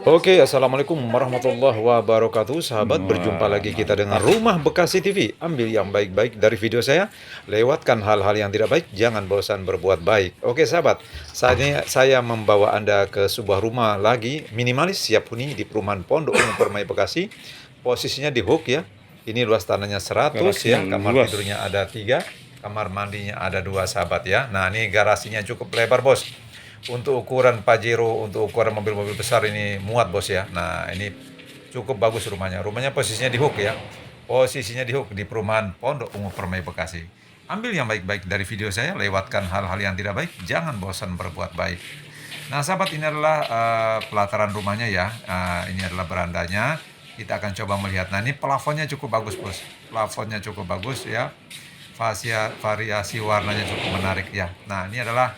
Oke, assalamualaikum warahmatullahi wabarakatuh. Sahabat, berjumpa lagi kita dengan Rumah Bekasi TV. Ambil yang baik-baik dari video saya, lewatkan hal-hal yang tidak baik, jangan bosan berbuat baik. Oke, sahabat, saat ini saya membawa Anda ke sebuah rumah lagi, minimalis siap huni di perumahan Pondok Umum Permai Bekasi. Posisinya di Hook ya. Ini luas tanahnya 100 ya, kamar tidurnya ada 3, kamar mandinya ada 2, sahabat ya. Nah, ini garasinya cukup lebar, bos. Untuk ukuran Pajero, untuk ukuran mobil-mobil besar ini muat, bos ya. Nah, ini cukup bagus rumahnya. Rumahnya posisinya di Hook ya. Posisinya di Hook di perumahan Pondok Ungu Permai Bekasi. Ambil yang baik-baik dari video saya, lewatkan hal-hal yang tidak baik, jangan bosan berbuat baik. Nah, sahabat, ini adalah pelataran rumahnya ya. Ini adalah berandanya. Kita akan coba melihat. Nah, ini plafonnya cukup bagus, bos. Plafonnya cukup bagus ya. Variasi warnanya cukup menarik ya. Nah, ini adalah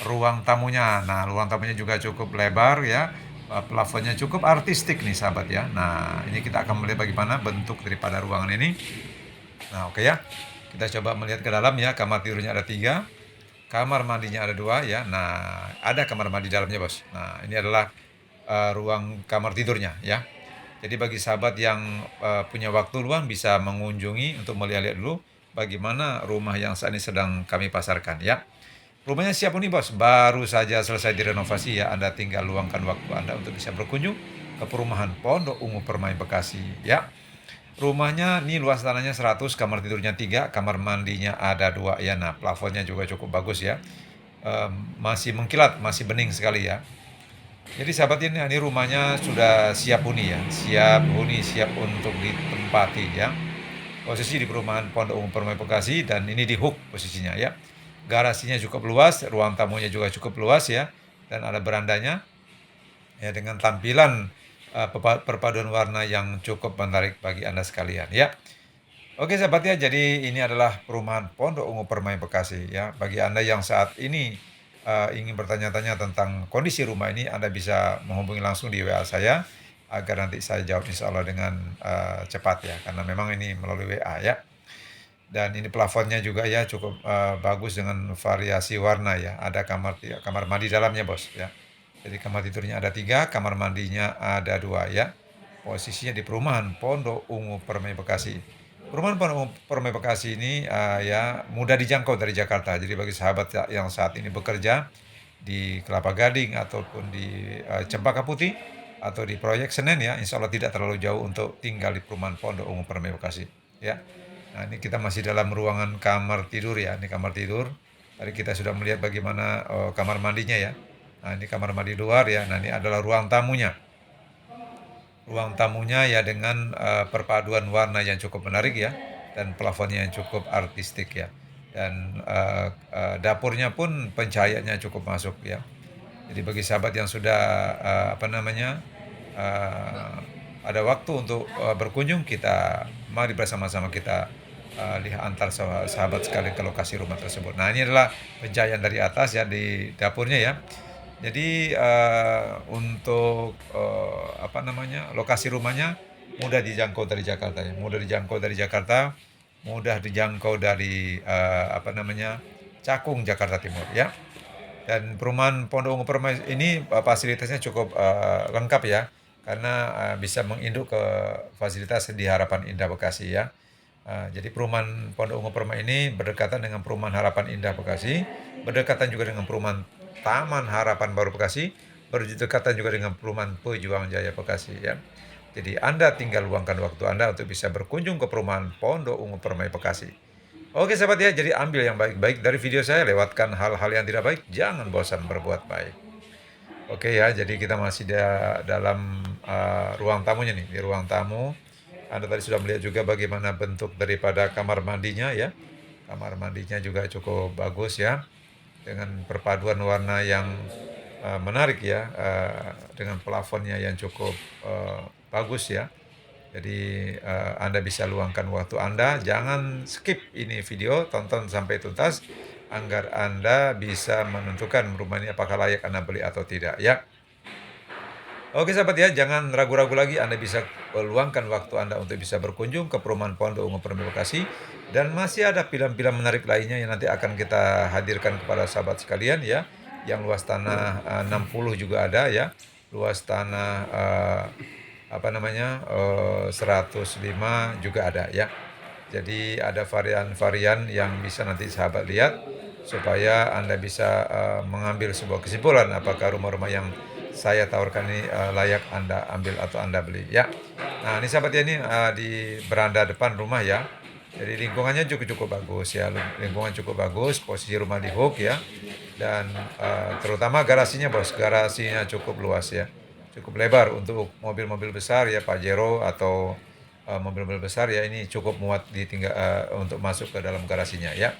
ruang tamunya. Nah, ruang tamunya juga cukup lebar ya. Plafonnya cukup artistik nih, sahabat ya. Nah, ini kita akan melihat bagaimana bentuk daripada ruangan ini. Nah, oke ya. Kita coba melihat ke dalam ya. Kamar tidurnya ada 3, kamar mandinya ada 2 ya. Nah, ada kamar mandi dalamnya, bos. Nah, ini adalah ruang kamar tidurnya ya. Jadi bagi sahabat yang punya waktu luang bisa mengunjungi untuk melihat-lihat dulu bagaimana rumah yang saat ini sedang kami pasarkan ya. Rumahnya siap huni, bos, baru saja selesai direnovasi ya. Anda tinggal luangkan waktu Anda untuk bisa berkunjung ke perumahan Pondok Ungu Permai Bekasi ya. Rumahnya ini luas tanahnya 100, kamar tidurnya 3, kamar mandinya ada 2 ya. Nah, plafonnya juga cukup bagus ya. Masih mengkilat, masih bening sekali ya. Jadi sahabat, ini rumahnya sudah siap huni ya. Siap huni, siap untuk ditempati ya. Posisi di perumahan Pondok Ungu Permai Bekasi, dan ini di Hook posisinya ya. Garasinya cukup luas, ruang tamunya juga cukup luas ya, dan ada berandanya ya dengan tampilan perpaduan warna yang cukup menarik bagi Anda sekalian ya. Oke, sahabat ya, jadi ini adalah perumahan Pondok Ungu Permai Bekasi ya. Bagi Anda yang saat ini ingin bertanya-tanya tentang kondisi rumah ini, Anda bisa menghubungi langsung di WA saya agar nanti saya jawab insya Allah dengan cepat ya, karena memang ini melalui WA ya. Dan ini plafonnya juga ya cukup bagus dengan variasi warna ya. Ada kamar mandi dalamnya, bos ya. Jadi kamar tidurnya ada 3, kamar mandinya ada 2 ya. Posisinya di perumahan Pondok Ungu Permai Bekasi. Perumahan Pondok Ungu Permai Bekasi ini ya mudah dijangkau dari Jakarta. Jadi bagi sahabat yang saat ini bekerja di Kelapa Gading ataupun di Cempaka Putih atau di Proyek Senen ya, insya Allah tidak terlalu jauh untuk tinggal di perumahan Pondok Ungu Permai Bekasi ya. Nah, ini kita masih dalam ruangan kamar tidur ya. Ini kamar tidur. Tadi kita sudah melihat bagaimana kamar mandinya ya. Nah, ini kamar mandi luar ya. Nah, ini adalah ruang tamunya. Ruang tamunya ya dengan perpaduan warna yang cukup menarik ya, dan plafonnya yang cukup artistik ya. Dan dapurnya pun pencahayaannya cukup masuk ya. Jadi bagi sahabat yang sudah ada waktu untuk berkunjung, mari bersama-sama kita lihat antar sahabat sekali ke lokasi rumah tersebut. Nah, ini adalah pencahayaan dari atas ya di dapurnya ya. Jadi untuk lokasi rumahnya mudah dijangkau dari Jakarta ya. Mudah dijangkau dari Jakarta, mudah dijangkau dari Cakung, Jakarta Timur ya. Dan perumahan Pondok Ungu Permai ini fasilitasnya cukup lengkap ya, karena bisa menginduk ke fasilitas di Harapan Indah Bekasi ya. Jadi perumahan Pondok Ungu Permai ini berdekatan dengan perumahan Harapan Indah Bekasi, berdekatan juga dengan perumahan Taman Harapan Baru Bekasi, berdekatan juga dengan perumahan Pejuang Jaya Bekasi ya. Jadi Anda tinggal luangkan waktu Anda untuk bisa berkunjung ke perumahan Pondok Ungu Permai Bekasi. Oke, sahabat ya, jadi ambil yang baik-baik dari video saya, lewatkan hal-hal yang tidak baik, jangan bosan berbuat baik. Oke ya, jadi kita masih dalam ruang tamunya nih. Di ruang tamu, Anda tadi sudah melihat juga bagaimana bentuk daripada kamar mandinya ya. Kamar mandinya juga cukup bagus ya, dengan perpaduan warna yang menarik ya, dengan plafonnya yang cukup bagus ya. Jadi Anda bisa luangkan waktu Anda, jangan skip ini video, tonton sampai tuntas agar Anda bisa menentukan rumah ini apakah layak Anda beli atau tidak ya. Oke, sahabat ya, jangan ragu-ragu lagi, Anda bisa luangkan waktu Anda untuk bisa berkunjung ke perumahan Pondok Ungu Permai Bekasi, dan masih ada pilihan-pilihan menarik lainnya yang nanti akan kita hadirkan kepada sahabat sekalian ya. Yang luas tanah 60 juga ada ya. luas tanah 105 juga ada ya. Jadi ada varian-varian yang bisa nanti sahabat lihat supaya Anda bisa mengambil sebuah kesimpulan apakah rumah-rumah yang saya tawarkan ini layak Anda ambil atau Anda beli ya. Nah, ini sahabat ya, ini di beranda depan rumah ya. Jadi lingkungannya cukup bagus ya, lingkungan cukup bagus, posisi rumah di hook ya. Dan terutama garasinya bos, garasinya cukup luas ya. Cukup lebar untuk mobil-mobil besar ya, Pajero atau mobil-mobil besar ya, ini cukup muat untuk masuk ke dalam garasinya ya.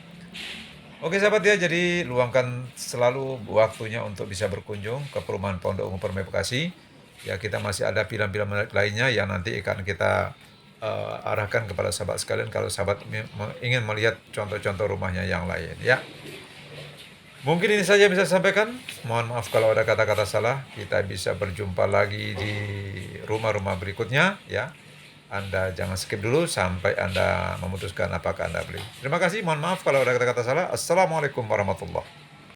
Oke sahabat ya, jadi luangkan selalu waktunya untuk bisa berkunjung ke perumahan Pondok Ungu Permai Bekasi. Ya, kita masih ada pilihan-pilihan menarik lainnya yang nanti akan kita arahkan kepada sahabat sekalian kalau sahabat ingin melihat contoh-contoh rumahnya yang lain ya. Mungkin ini saja yang bisa saya sampaikan. Mohon maaf kalau ada kata-kata salah. Kita bisa berjumpa lagi di rumah-rumah berikutnya ya. Anda jangan skip dulu sampai Anda memutuskan apakah Anda beli. Terima kasih, mohon maaf kalau ada kata-kata salah. Assalamualaikum warahmatullahi wabarakatuh.